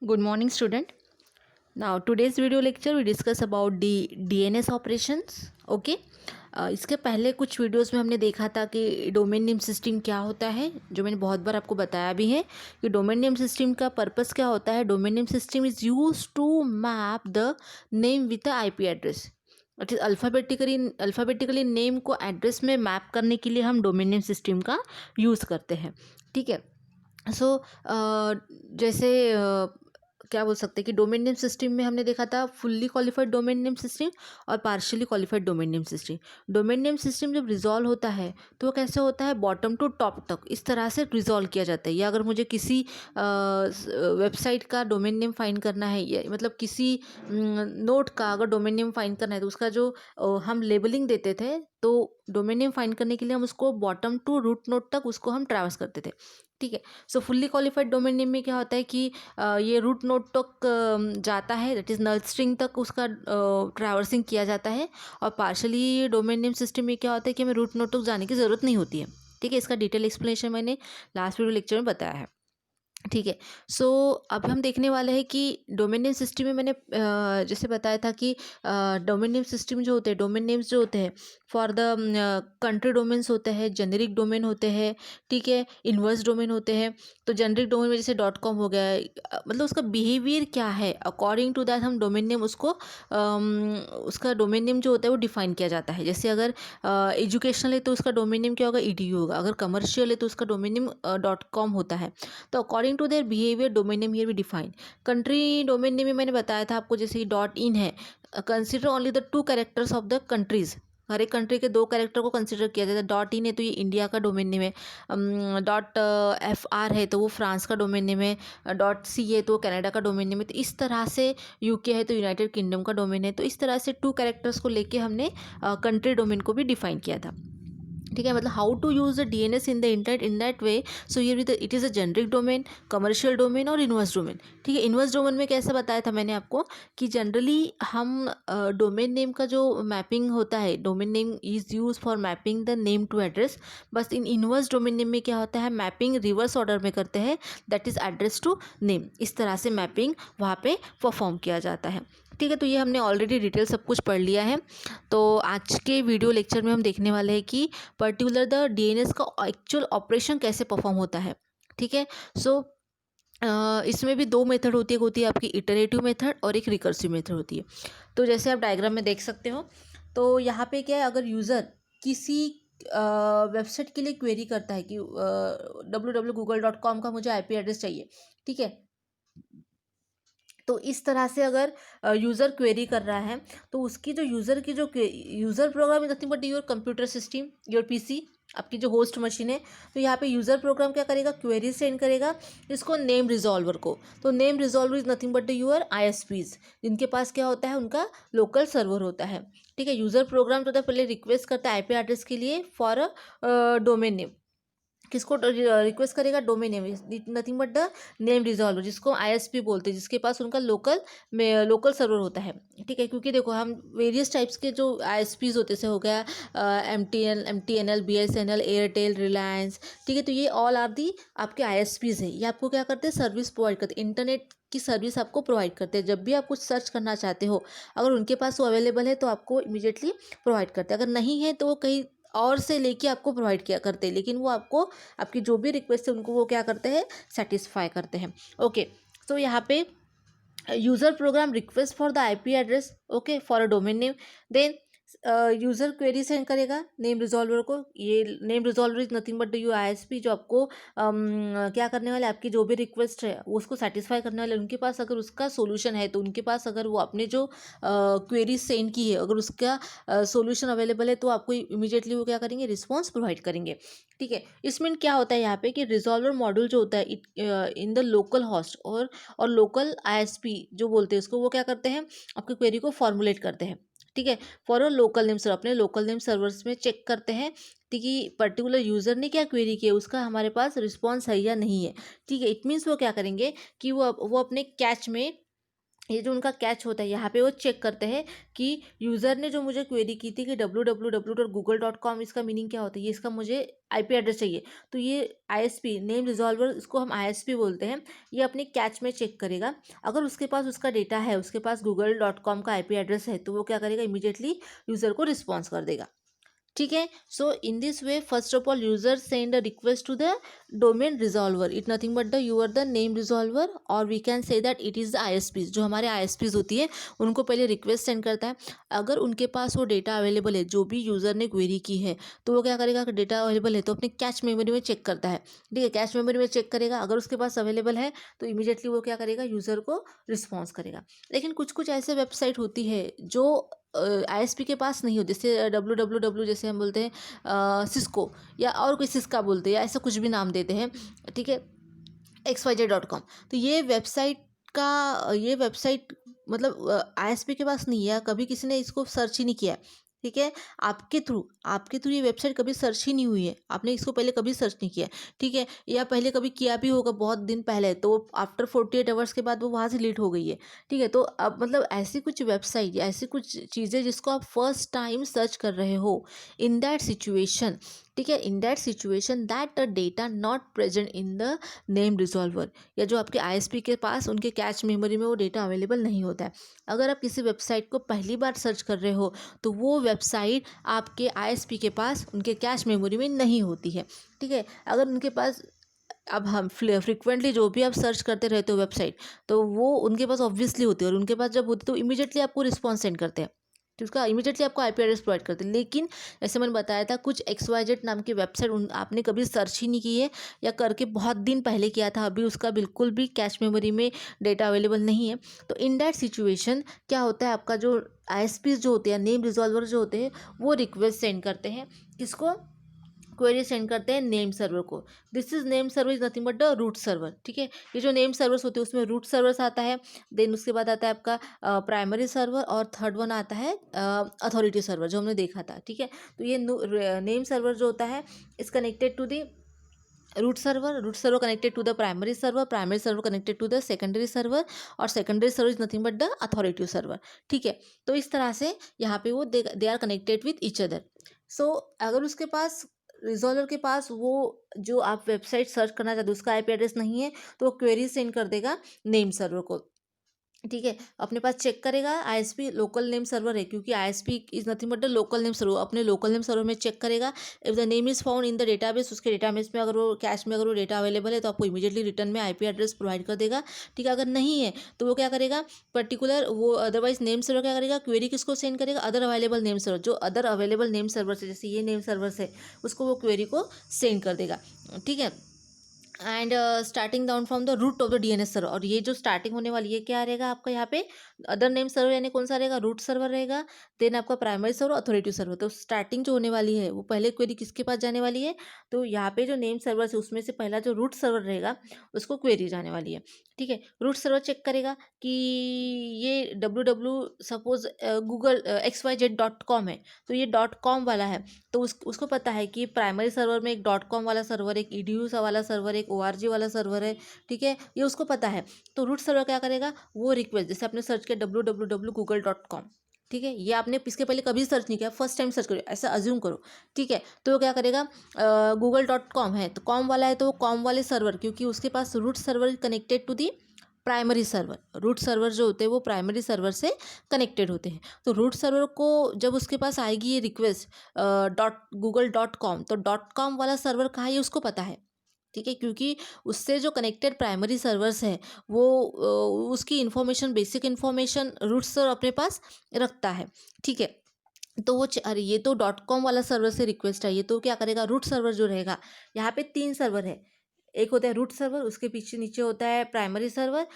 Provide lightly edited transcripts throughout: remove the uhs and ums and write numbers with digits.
Good morning, student. Now, today's video lecture we discuss about the DNS operations. Okay. इसके पहले कुछ videos में हमने देखा था कि डोमेन नेम सिस्टम क्या होता है, जो मैंने बहुत बार आपको बताया भी है कि डोमेन नेम सिस्टम का पर्पस क्या होता है. Domain name system is use to map the name with the IP address. It is alphabetically name को एड्रेस में मैप करने के लिए हम डोमेन नेम सिस्टम का यूज़ करते हैं. ठीक है. सो जैसे क्या बोल सकते हैं कि डोमेन नेम सिस्टम में हमने देखा था fully qualified domain name system और partially qualified domain name system. Domain name system जब रिजॉल्व होता है तो वो कैसे होता है, बॉटम टू टॉप तक इस तरह से रिजॉल्व किया जाता है. या अगर मुझे किसी वेबसाइट का डोमेन नेम फाइंड करना है, या मतलब किसी नोट का अगर डोमेन नेम फाइंड करना है, तो उसका जो हम लेबलिंग देते थे, तो डोमेन नेम फाइंड करने के लिए हम उसको बॉटम टू रूट नोट तक उसको हम ट्रैवर्स करते थे. ठीक है. सो फुल्ली क्वालिफाइड डोमेन नेम में क्या होता है कि ये रूट नोड तक जाता है, दैट इज़ नल स्ट्रिंग तक उसका ट्रैवर्सिंग किया जाता है. और पार्शली डोमेन नेम सिस्टम में क्या होता है कि हमें रूट नोड तक जाने की ज़रूरत नहीं होती है. ठीक है. इसका डिटेल एक्सप्लेनेशन मैंने लास्ट वीडियो लेक्चर में बताया है. ठीक है. सो अब हम देखने वाले हैं कि डोमेन नेम सिस्टम में मैंने जैसे बताया था कि डोमेन नेम सिस्टम जो होते हैं, डोमेन नेम्स जो होते हैं फॉर द कंट्री डोमेन्स होते हैं, जेनेरिक डोमेन होते हैं. ठीक है. इन्वर्स डोमेन होते हैं. तो जेनेरिक डोमेन में जैसे .com हो गया मतलब उसका बिहेवियर क्या है, अकॉर्डिंग टू दैट हम डोमेन नेम उसको उसका डोमेन नेम जो होता है वो डिफाइन किया जाता है. जैसे अगर एजुकेशनल है तो उसका डोमेन नेम क्या होगा, edu होगा. अगर कमर्शियल है तो उसका डोमेन नेम .com होता है. तो according to their behaviour domain name here we define. Country domain name में मैंने बताया था आपको, जैसे .in है, consider only the 2 characters of the countries. हर एक कंट्री के 2 कैरेक्टर को कंसिडर किया जाता है. .in है तो ये इंडिया का डोमेन नेम है. .fr है तो वो फ्रांस का डोमेन नेम है. .c है तो वो कनाडा का डोमेन नेम है. तो इस तरह से UK है तो यूनाइटेड किंगडम का डोमेन है. तो इस तरह से 2 कैरेक्टर्स को लेके हमने कंट्री डोमेन को भी डिफाइन किया था. ठीक है. मतलब how to use the DNS in the internet in that way. So here with it is a generic domain, commercial domain और इन्वर्स डोमेन. ठीक है. इन्वर्स डोमेन में कैसे बताया था मैंने आपको कि जनरली हम डोमेन नेम का जो मैपिंग होता है, domain name is use for mapping the name to address. बस इन इन्वर्स डोमेन नेम में क्या होता है, मैपिंग रिवर्स ऑर्डर में करते हैं, that is address to name. इस तरह से मैपिंग वहाँ पे परफॉर्म किया जाता है. ठीक है. तो ये हमने ऑलरेडी डिटेल सब कुछ पढ़ लिया है. तो आज के वीडियो लेक्चर में हम देखने वाले हैं कि पर्टिकुलर द DNS का एक्चुअल ऑपरेशन कैसे परफॉर्म होता है. ठीक है. सो इसमें भी 2 मेथड होती है. होती है आपकी इटरेटिव मेथड और एक रिकर्सिव मेथड होती है. तो जैसे आप डायग्राम में देख सकते हो, तो यहाँ पे क्या है, अगर यूज़र किसी वेबसाइट के लिए क्वेरी करता है कि www.google.com का मुझे IP एड्रेस चाहिए. ठीक है. तो इस तरह से अगर यूज़र क्वेरी कर रहा है, तो उसकी जो user program is nothing but your computer system, your PC, आपकी जो होस्ट मशीन है. तो यहाँ पे यूज़र प्रोग्राम क्या करेगा, क्वेरी सेंड करेगा इसको नेम रिजॉल्वर को. तो name resolver is nothing but your ISPs, जिनके पास क्या होता है, उनका लोकल सर्वर होता है. ठीक है. यूज़र प्रोग्राम तो पहले रिक्वेस्ट करता है IP एड्रेस के लिए फॉर अ डोमेन नेम. किसको रिक्वेस्ट करेगा, domain name, nothing but the name resolver, जिसको ISP बोलते हैं, जिसके पास उनका लोकल सर्वर होता है. ठीक है. क्योंकि देखो हम वेरियस टाइप्स के जो ISPs होते से हो गया MTNL, BSNL, एयरटेल, रिलायंस. ठीक है. तो ये ऑल आर दी आपके ISPs हैं. ये आपको क्या करते हैं, सर्विस प्रोवाइड करते हैं, इंटरनेट की सर्विस आपको प्रोवाइड करते हैं. जब भी आप कुछ सर्च करना चाहते हो, अगर उनके पास वो अवेलेबल है तो आपको इमीडिएटली प्रोवाइड करते हैं. अगर नहीं है तो वो कहीं और से लेके आपको प्रोवाइड किया करते हैं, लेकिन वो आपको आपकी जो भी रिक्वेस्ट है उनको वो क्या करते हैं, सेटिस्फाई करते हैं. ओके. तो यहाँ पे user program request for the IP address, okay, for a domain name. Then user query send करेगा नेम रिजॉल्वर को. ये name resolver is nothing but you ISP, जो आपको क्या करने वाले, आपकी जो भी रिक्वेस्ट है वो उसको सेटिस्फाई करने वाले. उनके पास अगर उसका सोल्यूशन है, तो उनके पास अगर वो अपने जो क्वेरी सेंड की है, अगर उसका सोल्यूशन अवेलेबल है, तो आपको इमीडिएटली वो क्या करेंगे, रिस्पॉन्स प्रोवाइड करेंगे. ठीक है. इसमें क्या होता है यहाँ पे कि रिजॉल्वर मॉड्यूल जो होता है इन द लोकल होस्ट और लोकल ISP जो बोलते हैं उसको, वो क्या करते हैं, आपकी क्वेरी को फॉर्मुलेट करते हैं. ठीक है. For a local name server, अपने लोकल नेम सर्वर्स में चेक करते हैं कि पर्टिकुलर यूज़र ने क्या क्वेरी किया, उसका हमारे पास रिस्पॉन्स है या नहीं है. ठीक है. इट मीन्स वो क्या करेंगे कि वो अपने कैच में ये जो उनका कैच होता है यहाँ पे वो चेक करते हैं कि यूज़र ने जो मुझे क्वेरी की थी कि www.google.com इसका मीनिंग क्या होता है, ये इसका मुझे आईपी एड्रेस चाहिए, तो ये आईएसपी नेम रिजॉल्वर, इसको हम आईएसपी बोलते हैं, ये अपने कैच में चेक करेगा। अगर उसके पास उसका डेटा है, उसके पास google.com का आईपी एड्रेस है, तो वो क्या करेगा, इमीडिएटली यूज़र को रिस्पॉन्स कर देगा। ठीक है। So in this way first of all user send a request to the domain resolver, it nothing but the you are the name resolver, और we can say that it is the ISPs. जो हमारे आईएसपीज होती है उनको पहले request send करता है। अगर उनके पास वो डेटा अवेलेबल है जो भी यूज़र ने क्वेरी की है, तो वो क्या करेगा, अगर डेटा अवेलेबल है तो अपने कैच मेमोरी में चेक करता है। ठीक है, कैच मेमोरी में चेक करेगा, अगर उसके पास अवेलेबल है तो इमीडिएटली वो क्या करेगा, यूज़र को रिस्पॉन्स करेगा। लेकिन कुछ कुछ ऐसे वेबसाइट होती है जो आईएसपी के पास नहीं हो, जैसे www जैसे हम बोलते हैं सिस्को, या और कोई सिस्का बोलते हैं, या ऐसा कुछ भी नाम देते हैं। ठीक है, xyz.com। तो ये वेबसाइट मतलब आईएसपी के पास नहीं है, या कभी किसी ने इसको सर्च ही नहीं किया है। ठीक है, आपके थ्रू ये वेबसाइट कभी सर्च ही नहीं हुई है, आपने इसको पहले कभी सर्च नहीं किया। ठीक है, या पहले कभी किया भी होगा बहुत दिन पहले, तो आफ्टर 48 आवर्स के बाद वो वहाँ से डिलीट हो गई है। ठीक है, तो अब मतलब ऐसी कुछ वेबसाइट या ऐसी कुछ चीज़ें जिसको आप फर्स्ट टाइम सर्च कर रहे हो, इन दैट सिचुएशन, ठीक है, in that situation that the data not present in the name resolver, या जो आपके आईएसपी के पास उनके कैच मेमोरी में वो डेटा अवेलेबल नहीं होता है। अगर आप किसी वेबसाइट को पहली बार सर्च कर रहे हो, तो वो वेबसाइट आपके आईएसपी के पास उनके कैश मेमोरी में नहीं होती है। ठीक है, अगर उनके पास, अब हम फ्रिक्वेंटली जो भी आप सर्च करते रहते हो वेबसाइट, तो वो उनके पास ऑब्वियसली होती है, और उनके पास जब होती है तो इमीडिएटली आपको रिस्पॉन्स सेंड करते हैं, तो उसका इमीडिएटली आपको आईपी एड्रेस प्रोवाइड करते हैं। लेकिन जैसे मैंने बताया था, कुछ XYZ नाम की वेबसाइट आपने कभी सर्च ही नहीं की है, या करके बहुत दिन पहले किया था, अभी उसका बिल्कुल भी कैश मेमोरी में डेटा अवेलेबल नहीं है, तो इन दैट सिचुएशन क्या होता है, आपका जो आईएसपीज जो होते हैं, नेम रिजॉल्वर जो होते हैं, वो रिक्वेस्ट सेंड करते हैं, किसको, क्वेरी सेंड करते हैं नेम सर्वर को। This is name server is nothing but the root server. ठीक है, ये जो नेम सर्वर्स होते हैं उसमें रूट सर्वर्स आता है, देन उसके बाद आता है आपका प्राइमरी सर्वर, और थर्ड वन आता है अथॉरिटी सर्वर, जो हमने देखा था। ठीक है, तो ये नेम सर्वर जो होता है is connected to the root server connected to the primary server connected to the secondary server, और secondary server is nothing but the authority server. ठीक है, तो इस तरह से यहाँ पे वो they are connected with each other. So अगर उसके पास, रिजॉल्वर के पास, वो जो आप वेबसाइट सर्च करना चाहते हो उसका आईपी एड्रेस नहीं है, तो वो क्वेरी सेंड कर देगा नेम सर्वर को। ठीक है, अपने पास चेक करेगा, आईएसपी लोकल नेम सर्वर है, क्योंकि ISP is nothing but the local name server, अपने लोकल नेम सर्वर में चेक करेगा। If the name is found in the database, उसके डेटाबेस में अगर वो कैश में अगर वो डेटा अवेलेबल है, तो आपको इमीडिएटली रिटर्न में आईपी एड्रेस प्रोवाइड कर देगा। ठीक है, अगर नहीं है तो वो क्या करेगा, पर्टिकुलर वो अदरवाइज नेम सर्वर क्या करेगा, क्वेरी किसको सेंड करेगा, अदर अवेलेबल नेम सर्वर, जो अदर अवेलेबल नेम सर्वर है, जैसे ये नेम सर्वर है, उसको वो क्वेरी को सेंड कर देगा। ठीक है, and starting down from the root of the DNS server, और ये जो स्टार्टिंग होने वाली है क्या रहेगा आपका यहाँ पे, अदर नेम सर्वर, यानी कौन सा रहेगा, रूट सर्वर रहेगा, देन आपका प्राइमरी सर्वर, अथॉरिटी सर्वर। तो स्टार्टिंग जो होने वाली है वो पहले क्वेरी किसके पास जाने वाली है, तो यहाँ पे जो नेम सर्वर है उसमें से पहला जो रूट सर्वर रहेगा उसको क्वेरी जाने वाली है। ठीक है, रूट सर्वर चेक करेगा कि ये सपोज google.xyz.com है, तो ये .com वाला है, तो उसको पता है कि प्राइमरी सर्वर में एक .com वाला सर्वर, एक edu वाला सर्वर, एक org वाला सर्वर है। ठीक है, ये उसको पता है। तो रूट सर्वर क्या करेगा, वो रिक्वेस्ट, जैसे आपने सर्च किया www.google.com, ठीक है, ये आपने इसके पहले कभी सर्च नहीं किया, फर्स्ट टाइम सर्च करो, ऐसा अज्यूम करो। ठीक है, तो वो क्या करेगा, google.com है तो कॉम वाला है, तो वो कॉम वाले सर्वर, क्योंकि उसके पास root server connected to the primary server, root server जो होते हैं वो प्राइमरी सर्वर से कनेक्टेड होते हैं। तो रूट सर्वर को जब उसके पास आएगी ये रिक्वेस्ट google.com, तो .com वाला सर्वर कहाँ है ये उसको पता है। ठीक है, क्योंकि उससे जो कनेक्टेड प्राइमरी सर्वर्स है वो उसकी information, basic information root server अपने पास रखता है। ठीक है, तो वो अरे ये तो .com वाला सर्वर से रिक्वेस्ट आई है, तो क्या करेगा, रूट सर्वर जो रहेगा, यहाँ पे 3 सर्वर है, एक होता है रूट सर्वर, उसके पीछे नीचे होता है primary server,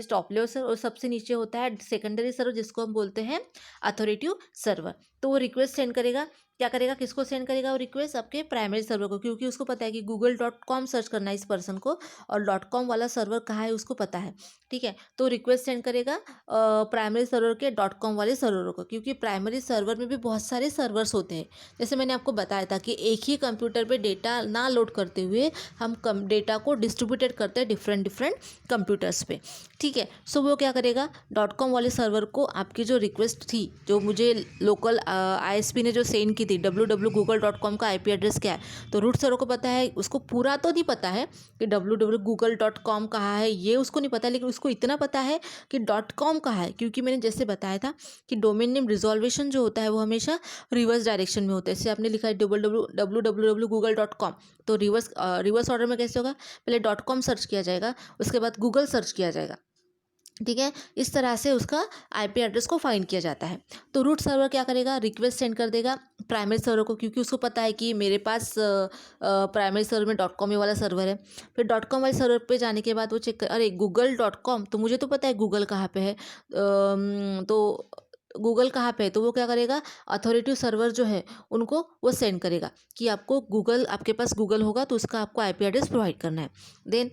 top level server, और सबसे नीचे होता है सेकेंडरी सर्वर, जिसको हम बोलते हैं अथॉरिटी सर्वर। तो वो रिक्वेस्ट सेंड करेगा क्या करेगा, किसको सेंड करेगा वो रिक्वेस्ट, आपके प्राइमरी सर्वर को, क्योंकि उसको पता है कि google.com सर्च करना है इस पर्सन को और .com वाला सर्वर कहाँ है उसको पता है, ठीक है। तो रिक्वेस्ट सेंड करेगा प्राइमरी सर्वर के .com वाले सर्वरों को, क्योंकि प्राइमरी सर्वर में भी बहुत सारे सर्वर्स होते हैं। जैसे मैंने आपको बताया था कि एक ही कंप्यूटर पे डेटा ना लोड करते हुए हम डेटा को डिस्ट्रीब्यूटेड करते हैं डिफरेंट कंप्यूटर्स पे, ठीक है। सो वो क्या करेगा, .com वाले सर्वर को आपकी जो रिक्वेस्ट थी, जो मुझे लोकल ISP ने जो सेंड की थी www.google.com का IP एड्रेस क्या है, तो रूट सर्वर को पता है, उसको पूरा तो नहीं पता है कि www.google.com कहाँ है, ये उसको नहीं पता, लेकिन उसको इतना पता है कि .com कहाँ है, क्योंकि मैंने जैसे बताया था कि डोमेन नेम रिजॉल्वेशन जो होता है वो हमेशा रिवर्स डायरेक्शन में होता है। जैसे आपने लिखा है www.google.com, तो रिवर्स ऑर्डर में कैसे होगा, पहले .com सर्च किया जाएगा, उसके बाद गूगल सर्च किया जाएगा, ठीक है। इस तरह से उसका IP एड्रेस को फाइंड किया जाता है। तो रूट सर्वर क्या करेगा, रिक्वेस्ट सेंड कर देगा प्राइमरी सर्वर को, क्योंकि उसको पता है कि मेरे पास प्राइमरी सर्वर में .com वाला सर्वर है। फिर .com वाले सर्वर पे जाने के बाद वो चेक कर, अरे google.com, तो मुझे तो पता है गूगल कहाँ पे है, तो गूगल कहाँ पे है, तो वो क्या करेगा, अथॉरिटी सर्वर जो है उनको वो सेंड करेगा कि आपको गूगल, आपके पास गूगल होगा तो उसका आपको IP एड्रेस प्रोवाइड करना है। देन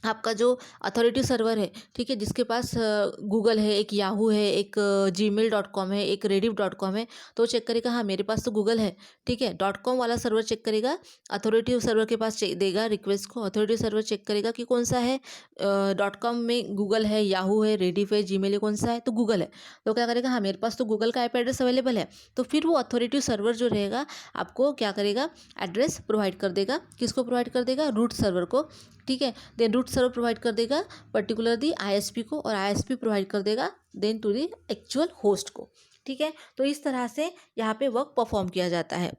आपका जो अथॉरिटी सर्वर है, ठीक है, जिसके पास गूगल है, एक याहू है, एक gmail.com है, एक rediff.com है, तो चेक करेगा हाँ मेरे पास तो गूगल है, ठीक है। .com वाला सर्वर चेक करेगा, अथॉरिटी सर्वर के पास देगा रिक्वेस्ट को, अथॉरिटी सर्वर चेक करेगा कि कौन सा है, .com में गूगल है, याहू है, रेडिफ है, जीमेल है, कौन सा है, तो गूगल है। तो क्या करेगा, हाँ मेरे पास तो गूगल का IP एड्रेस अवेलेबल है, तो फिर वो अथॉरिटी सर्वर जो रहेगा आपको क्या करेगा, एड्रेस प्रोवाइड कर देगा, किसको प्रोवाइड कर देगा, रूट सर्वर को, ठीक है। देन रूट सर्वर प्रोवाइड कर देगा पर्टिकुलर दी ISP को, और ISP प्रोवाइड कर देगा then to the actual host को, ठीक है। तो इस तरह से यहाँ पे वर्क परफॉर्म किया जाता है।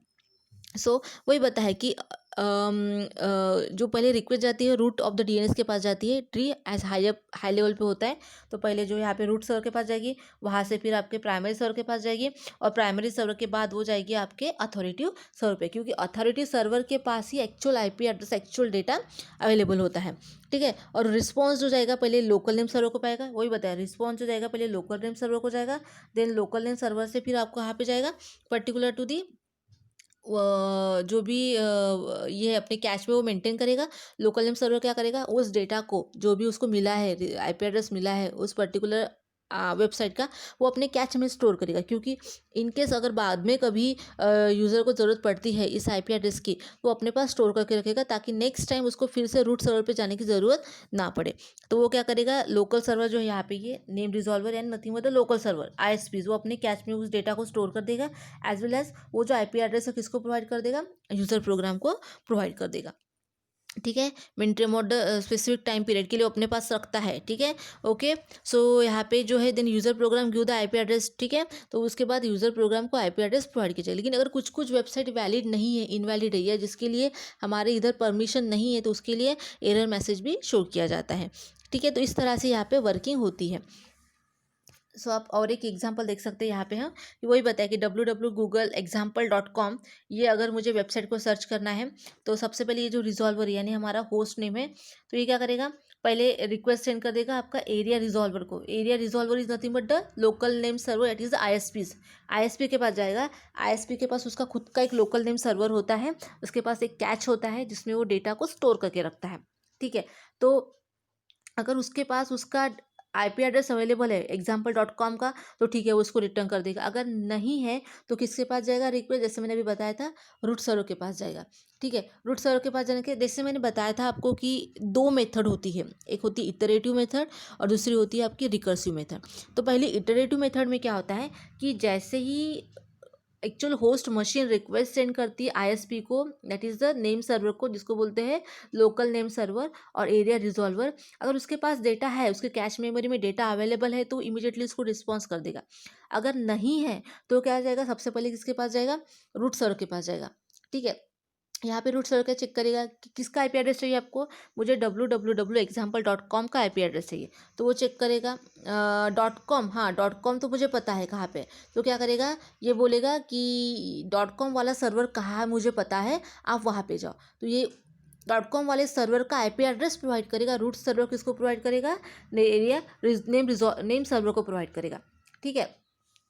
सो वही बताया कि जो पहले रिक्वेस्ट जाती है रूट ऑफ द DNS के पास जाती है, ट्री एज हाई लेवल पे होता है, तो पहले जो यहाँ पे रूट सर्वर के पास जाएगी, वहाँ से फिर आपके प्राइमरी सर्वर के पास जाएगी, और प्राइमरी सर्वर के बाद वो जाएगी आपके अथॉरिटी सर्वर पे, क्योंकि अथॉरिटी सर्वर के पास ही actual IP address, actual data available होता है, ठीक है। और रिस्पॉन्स जो जाएगा पहले लोकल नेम सर्वर को पाएगा, वही बताया, रिस्पॉन्स जो जाएगा पहले लोकल नेम सर्वर को जाएगा, देन लोकल नेम सर्वर से फिर आपको यहाँ पे जाएगा पर्टिकुलर टू दी जो भी ये है अपने कैश में वो मेंटेन करेगा। लोकल नेम सर्वर क्या करेगा, उस डेटा को जो भी उसको मिला है, IP एड्रेस मिला है उस पर्टिकुलर वेबसाइट का, वो अपने कैच में स्टोर करेगा, क्योंकि इनकेस अगर बाद में कभी यूज़र को ज़रूरत पड़ती है इस IP एड्रेस की, वो अपने पास स्टोर करके रखेगा, ताकि नेक्स्ट टाइम उसको फिर से रूट सर्वर पे जाने की ज़रूरत ना पड़े। तो वो क्या करेगा, लोकल सर्वर जो है यहाँ पे ये नेम रिजॉल्वर एंड नथिंग मतलब लोकल सर्वर ISPs, वो अपने कैच में उस डेटा को स्टोर कर देगा, एज वेल एज वो जो IP एड्रेस है किसको प्रोवाइड कर देगा, यूज़र प्रोग्राम को प्रोवाइड कर देगा, ठीक है। Minute mode specific time period के लिए अपने पास रखता है, ठीक है। ओके, सो यहाँ पे जो है then user program give the IP address, ठीक है। तो उसके बाद यूज़र प्रोग्राम को IP एड्रेस प्रोवाइड किया जाए, लेकिन अगर कुछ कुछ वेबसाइट वैलिड नहीं है, इनवैलिड है, या जिसके लिए हमारे इधर परमिशन नहीं है, तो उसके लिए एरर मैसेज भी शो किया जाता है, ठीक है। तो इस तरह से यहाँ पे वर्किंग होती है। सो आप और एक एग्जांपल देख सकते हैं यहाँ पे, हम वही बताया कि www.googleexample.com, ये अगर मुझे वेबसाइट को सर्च करना है, तो सबसे पहले ये जो रिजॉल्वर यानी हमारा होस्ट नेम है, तो ये क्या करेगा, पहले रिक्वेस्ट सेंड कर देगा आपका एरिया रिजॉल्वर को। Area resolver is nothing but the local name server, it is ISP के पास जाएगा। ISP के पास उसका खुद का एक लोकल नेम सर्वर होता है, उसके पास एक कैच होता है जिसमें वो डेटा को स्टोर करके रखता है, ठीक है। तो अगर उसके पास उसका IP एड्रेस अवेलेबल है example.com का, तो ठीक है वो उसको रिटर्न कर देगा। अगर नहीं है तो किसके पास जाएगा रिक्वेस्ट, जैसे मैंने अभी बताया था रूट सर्वर के पास जाएगा, ठीक है। रूट सर्वर के पास जाने के जैसे मैंने बताया था आपको कि दो मेथड होती है, एक होती है इटरेटिव मेथड और दूसरी होती है आपकी रिकर्सिव मेथड। तो पहले इटरेटिव मेथड में क्या होता है कि जैसे ही actual host machine request send करती है ISP को, that is the name server को, जिसको बोलते हैं लोकल नेम सर्वर और एरिया रिजॉल्वर, अगर उसके पास डेटा है, उसके कैश मेमोरी में डेटा अवेलेबल है, तो इमीडिएटली उसको रिस्पॉन्स कर देगा। अगर नहीं है तो क्या जाएगा, सबसे पहले किसके पास जाएगा, रूट सर्वर के पास जाएगा, ठीक है। यहाँ पे रूट सर्वर का चेक करेगा कि किसका IP एड्रेस चाहिए आपको, मुझे www.example.com का IP एड्रेस चाहिए, तो वो चेक करेगा .com, हाँ .com तो मुझे पता है कहाँ पे, तो क्या करेगा, ये बोलेगा कि .com वाला सर्वर कहाँ है मुझे पता है, आप वहाँ पे जाओ। तो ये .com वाले सर्वर का IP एड्रेस प्रोवाइड करेगा, रूट सर्वर किसको प्रोवाइड करेगा, एरिया नेम सर्वर को प्रोवाइड करेगा, ठीक है।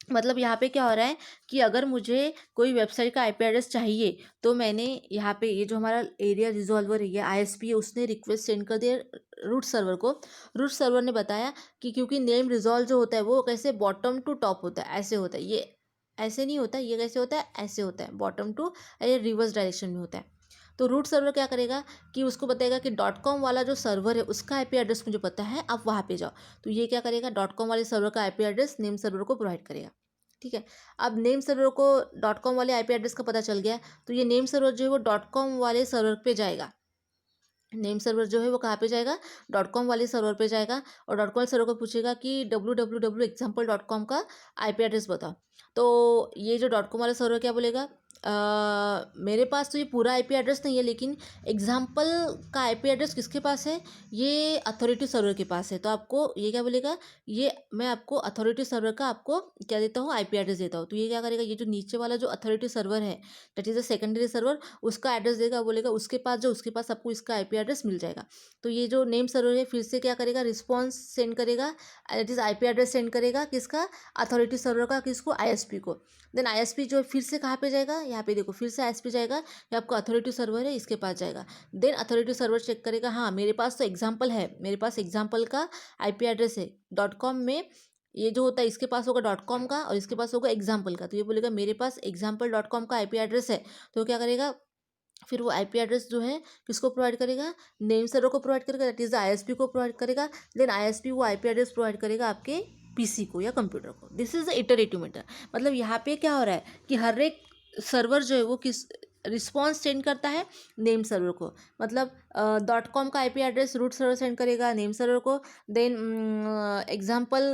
मतलब यहाँ पे क्या हो रहा है कि अगर मुझे कोई वेबसाइट का आईपी एड्रेस चाहिए तो मैंने यहाँ पे ये जो हमारा एरिया रिजॉल्वर है, आईएसपी है, उसने रिक्वेस्ट सेंड कर दिया रूट सर्वर को। रूट सर्वर ने बताया कि क्योंकि नेम रिजॉल्व जो होता है वो कैसे बॉटम टू टॉप होता है, ऐसे होता है, ये ऐसे नहीं होता, ये कैसे होता है, ऐसे होता है, बॉटम टू रिवर्स डायरेक्शन में होता है। तो रूट सर्वर क्या करेगा कि उसको बताएगा कि .com वाला जो सर्वर है उसका आईपी एड्रेस मुझे पता है, आप वहाँ पे जाओ। तो ये क्या करेगा, .com वाले सर्वर का आईपी एड्रेस नेम सर्वर को प्रोवाइड करेगा। ठीक है। अब नेम सर्वर को .com वाले आईपी एड्रेस का पता चल गया, तो ये नेम सर्वर जो है वो .com वाले सर्वर पे जाएगा। नेम सर्वर जो है वो कहाँ पे जाएगा, .com वाले सर्वर पे जाएगा और .com वाले सर्वर को पूछेगा कि www.example.com का आईपी एड्रेस बताओ। तो ये जो .com वाला सर्वर क्या बोलेगा, मेरे पास तो ये पूरा आईपी एड्रेस नहीं है, लेकिन एग्जाम्पल का आईपी एड्रेस किसके पास है, ये अथॉरिटी सर्वर के पास है। तो आपको ये क्या बोलेगा, ये मैं आपको अथॉरिटी सर्वर का आपको क्या देता हूँ, आईपी एड्रेस देता हूँ। तो ये क्या करेगा, ये जो नीचे वाला जो अथॉरिटी सर्वर है, that is a secondary server, उसका एड्रेस देगा, बोलेगा उसके पास जो, उसके पास आपको इसका आईपी एड्रेस मिल जाएगा। तो ये जो नेम सर्वर है फिर से क्या करेगा, रिस्पॉन्स सेंड करेगा, that is IP address send करेगा किसका, अथॉरिटी सर्वर का, किसको, आईएसपी को। देन आईएसपी जो फिर से कहाँ पे जाएगा, यहाँ पे देखो फिर से आईएसपी जाएगा, ये आपका अथॉरिटी सर्वर है, इसके पास जाएगा। देन अथॉरिटी सर्वर चेक करेगा, हाँ मेरे पास तो एग्जाम्पल है, मेरे पास एग्जाम्पल का आईपी एड्रेस है। .com में ये जो होता है इसके पास होगा .com का और इसके पास होगा एग्जाम्पल का। तो ये बोलेगा मेरे पास example.com का आईपी एड्रेस है। तो क्या करेगा, फिर वो आईपी एड्रेस जो है किसको प्रोवाइड करेगा, नेम सर्वर को प्रोवाइड करेगा, दैट इज़ आईएसपी को प्रोवाइड करेगा। देन आईएसपी वो आईपी एड्रेस प्रोवाइड करेगा आपके पीसी को या कंप्यूटर को। This is the iterative method. मतलब यहाँ पे क्या हो रहा है कि हर एक सर्वर जो है वो किस रिस्पॉन्स सेंड करता है, नेम सर्वर को। मतलब .com का IP address root server send करेगा नेम सर्वर को। देन एग्जाम्पल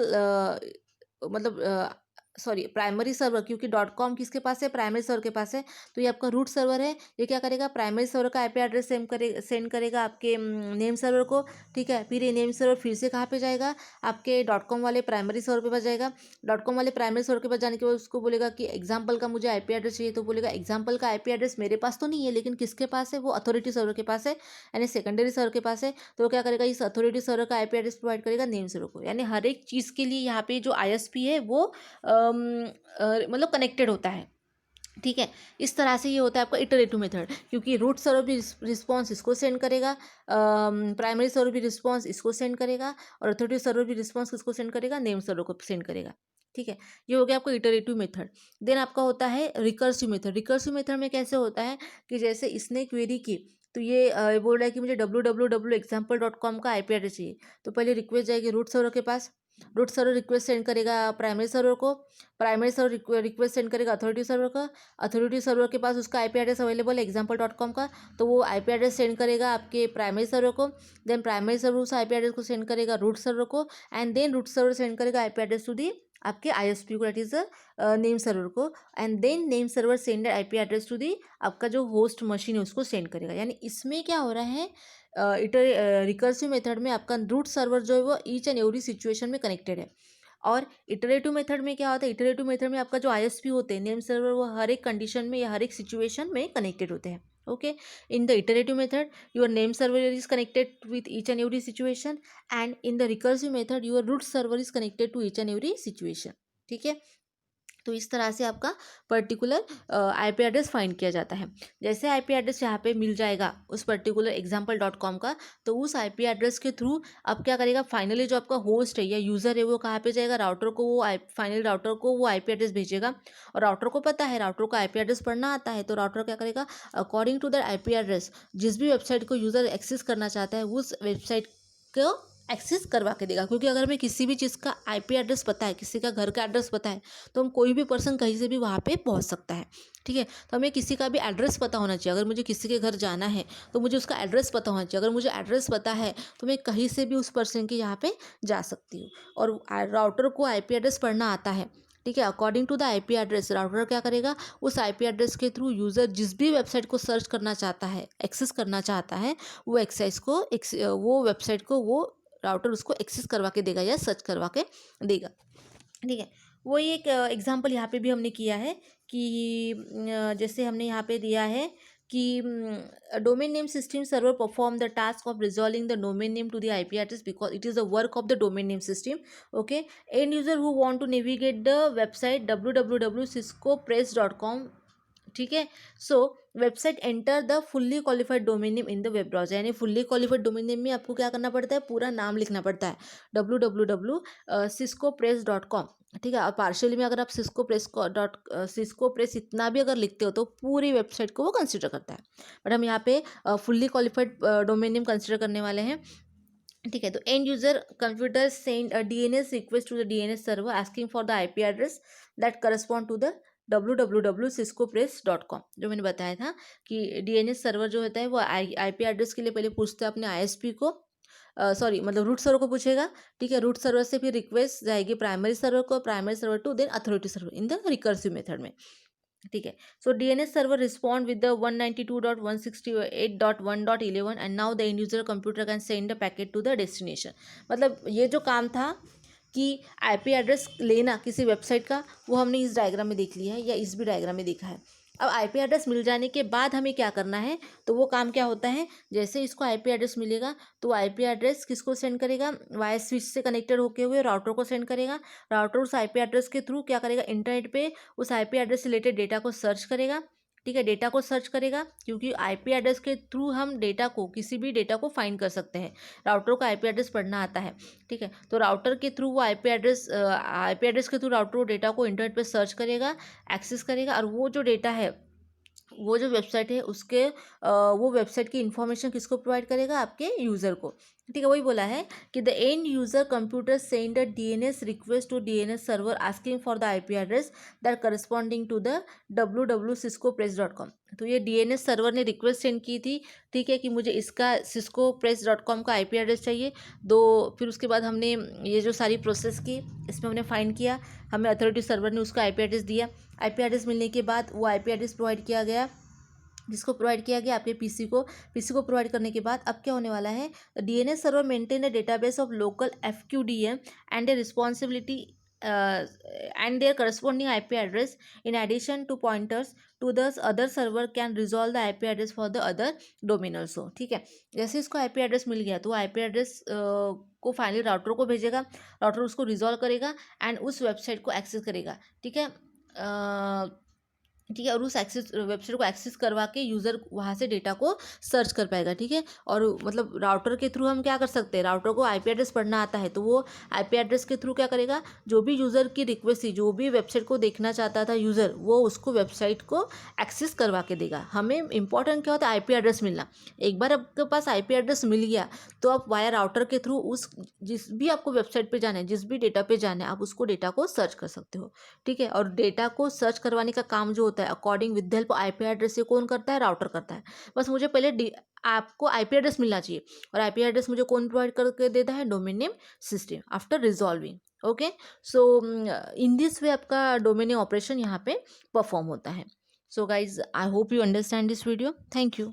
मतलब सॉरी प्राइमरी सर्वर, क्योंकि .com किसके पास है, प्राइमरी सर्वर के पास है। तो ये आपका रूट सर्वर है, ये क्या करेगा, प्राइमरी सर्वर का आईपी एड्रेस सेंड करेगा आपके नेम सर्वर को। ठीक है। फिर ये नेम सर्वर फिर से कहाँ पे जाएगा, आपके .com वाले प्राइमरी सर्वर के पास जाएगा। .com वाले प्राइमरी सर्वर के पास जाने के बाद उसको बोलेगा कि एग्जाम्पल का मुझे आईपी एड्रेस चाहिए। तो बोलेगा एग्जाम्पल का आईपी एड्रेस मेरे पास तो नहीं है, लेकिन किसके पास है, वो अथॉरिटी सर्वर के पास है, यानी सेकेंडरी सर्वर के पास है। तो वो क्या करेगा, इस अथॉरिटी सर्वर का आईपी एड्रेस प्रोवाइड करेगा नेम सर्वर को। यानी हर एक चीज़ के लिए यहाँ पे जो आईएसपी है वो मतलब कनेक्टेड होता है। ठीक है। इस तरह से ये होता है आपका इटरेटिव मेथड, क्योंकि रूट सर्वर भी रिस्पॉन्स इसको सेंड करेगा, प्राइमरी सर्वर भी रिस्पॉन्स इसको सेंड करेगा और अथॉरिटी सर्वर भी रिस्पॉन्स किसको सेंड करेगा, नेम सर्वर को सेंड करेगा। ठीक है। ये हो गया आपका इटरेटिव मेथड। देन आपका होता है रिकर्सिव मेथड। रिकर्सिव मेथड में कैसे होता है कि जैसे इसने क्वेरी की, तो ये बोल रहा है कि मुझे www.example.com का आईपी एड्रेस चाहिए। तो पहले रिक्वेस्ट जाएगी रूट सर्वर के पास, रूट सर्वर रिक्वेस्ट सेंड करेगा प्राइमरी सर्वर को, प्राइमरी सर्वर रिक्वेस्ट सेंड करेगा अथॉरिटी सर्वर का, अथॉरिटी सर्वर के पास उसका आईपी एड्रेस अवेलेबल है example.com का, तो वो आईपी एड्रेस सेंड करेगा आपके प्राइमरी सर्वर को। देन प्राइमरी सर्वर उस आईपी एड्रेस को सेंड करेगा रूट सर्वर को, and then root server send करेगा आईपी एड्रेस टू दी आपके आईएसपी को, दैट इज नेम सर्वर को, and then name server send IP address to the आपका जो होस्ट मशीन है उसको सेंड करेगा। यानी इसमें क्या हो रहा है, रिकर्सिव मेथड में आपका रूट सर्वर जो है वो ईच एंड एवरी सिचुएशन में कनेक्टेड है। और इटरेटिव मेथड में क्या होता है, इटरेटिव मेथड में आपका जो आईएसपी होते हैं नेम सर्वर, वो हर एक कंडीशन में या हर एक सिचुएशन में कनेक्टेड होते हैं। Okay. In the iterative method your name server is connected with each and every situation, and in the recursive method your root server is connected to each and every situation। ठीक है। तो इस तरह से आपका particular IP address find किया जाता है। जैसे आईपी एड्रेस यहाँ पे मिल जाएगा उस पर्टिकुलर example.com का, तो उस आईपी एड्रेस के थ्रू अब क्या करेगा, फाइनली जो आपका होस्ट है या यूज़र है वो कहाँ पे जाएगा, राउटर को, वो फाइनल राउटर को वो आईपी एड्रेस भेजेगा। और राउटर को पता है, राउटर को आईपी एड्रेस पढ़ना आता है, तो राउटर क्या करेगा, according to that IP address जिस भी वेबसाइट को यूज़र एक्सेस करना चाहता है उस वेबसाइट को एक्सेस करवा के देगा। क्योंकि अगर हमें किसी भी चीज़ का आईपी एड्रेस पता है, किसी का घर का एड्रेस पता है, तो हम कोई भी पर्सन कहीं से भी वहाँ पे पहुँच सकता है। ठीक है। तो हमें किसी का भी एड्रेस पता होना चाहिए। अगर मुझे किसी के घर जाना है तो मुझे उसका एड्रेस पता होना चाहिए। अगर मुझे एड्रेस पता है तो मैं कहीं से भी उस पर्सन के यहाँ पे जा सकती हूँ। और राउटर को आईपी एड्रेस पढ़ना आता है। ठीक है। According to the IP address router क्या करेगा, उस आईपी एड्रेस के थ्रू यूज़र जिस भी वेबसाइट को सर्च करना चाहता है, एक्सेस करना चाहता है, वो वो वेबसाइट को वो राउटर उसको एक्सेस करवा के देगा या सर्च करवा के देगा। ठीक है। वही एक एग्जांपल यहाँ पे भी हमने किया है कि जैसे हमने यहाँ पे दिया है कि domain name system server perform the task of resolving the domain name to the IP address because it is the work of the domain name system. Okay. End user who want to navigate the website www.ciscopress.com. ठीक है. So website enter the fully qualified domain name in the web browser. यानी fully qualified domain name में आपको क्या करना पड़ता है, पूरा नाम लिखना पड़ता है www.ciscopress.com. ठीक है. और पार्शियली में अगर आप cisco प्रेस इतना भी अगर लिखते हो तो पूरी वेबसाइट को वो कंसिडर करता है. बट हम यहाँ पे fully qualified domain name consider करने वाले हैं. ठीक है. तो end user computer send a DNS request to the DNS server asking for the IP address that correspond to the www.ciscopress.com. जो मैंने बताया था कि DNS सर्वर जो होता है वो IP एड्रेस के लिए पहले पूछता है अपने ISP को, सॉरी मतलब रूट सर्वर को पूछेगा. ठीक है. रूट सर्वर से फिर रिक्वेस्ट जाएगी प्राइमरी सर्वर को, primary server to then authority server in the recursive method में. ठीक है. So DNS server respond with the 192.168.1.11 and now the end user computer can send the packet to the destination. मतलब ये जो काम था कि IP एड्रेस लेना किसी वेबसाइट का, वो हमने इस डायग्राम में देख लिया है या इस भी डायग्राम में देखा है. अब IP एड्रेस मिल जाने के बाद हमें क्या करना है, तो वो काम क्या होता है, जैसे इसको IP एड्रेस मिलेगा तो IP एड्रेस किसको सेंड करेगा, वाया स्विच से कनेक्टेड होके हुए राउटर को सेंड करेगा. राउटर उस IP एड्रेस के थ्रू क्या करेगा, इंटरनेट पे उस IP एड्रेस से रिलेटेड डेटा को सर्च करेगा. ठीक है. डेटा को सर्च करेगा क्योंकि IP एड्रेस के थ्रू हम डेटा को, किसी भी डेटा को फाइंड कर सकते हैं. राउटर को IP एड्रेस पढ़ना आता है. ठीक है. तो राउटर के थ्रू वो IP एड्रेस के थ्रू राउटर डेटा को इंटरनेट पे सर्च करेगा, एक्सेस करेगा, और वो जो डेटा है, वो जो वेबसाइट है उसके वो वेबसाइट की इन्फॉर्मेशन किसको प्रोवाइड करेगा, आपके यूज़र को. ठीक है. वही बोला है कि the end user computer send a DNS request to DNS server asking for the IP address that corresponding to the www.ciscopress.com. तो ये DNS सर्वर ने रिक्वेस्ट सेंड की थी. ठीक है, कि मुझे इसका ciscopress.com का IP एड्रेस चाहिए. फिर उसके बाद हमने ये जो सारी प्रोसेस की, इसमें हमने फाइंड किया, हमें अथॉरिटी सर्वर ने उसका IP एड्रेस दिया. IP एड्रेस मिलने के बाद वो IP एड्रेस प्रोवाइड किया गया, जिसको प्रोवाइड किया गया आपके पीसी को प्रोवाइड करने के बाद अब क्या होने वाला है, DNS server maintain a database of local FQDM and a responsibility and their corresponding IP address in addition to pointers to the other server can resolve the IP address for the other domain also. ठीक है. जैसे इसको IP address मिल गया तो IP address को finally router को भेजेगा, router उसको रिजॉल्व करेगा एंड उस वेबसाइट को एक्सेस करेगा. ठीक है. ठीक है. और उस वेबसाइट को एक्सेस करवा के यूज़र वहाँ से डेटा को सर्च कर पाएगा. ठीक है. और मतलब राउटर के थ्रू हम क्या कर सकते हैं, राउटर को IP एड्रेस पढ़ना आता है तो वो IP एड्रेस के थ्रू क्या करेगा, जो भी यूज़र की रिक्वेस्ट थी, जो भी वेबसाइट को देखना चाहता था यूज़र, वो उसको वेबसाइट को एक्सेस करवा के देगा. हमें इंपॉर्टेंट क्या होता है, IP एड्रेस मिलना. एक बार आपके पास IP एड्रेस मिल गया तो आप वाया राउटर के थ्रू उस जिस भी आपको वेबसाइट पर जाना है, जिस भी डेटा पे जाना है, आप उसको डेटा को सर्च कर सकते हो. ठीक है. और डेटा को सर्च करवाने का काम जो होता है according with help IP address से कौन करता है, राउटर करता है. बस मुझे पहले आपको IP एड्रेस मिलना चाहिए, और IP एड्रेस मुझे कौन प्रोवाइड करके देता है, domain name system after resolving. Okay. So in this वे आपका डोमेन नेम ऑपरेशन यहाँ पे परफॉर्म होता है. So guys, I hope you understand this video. Thank you.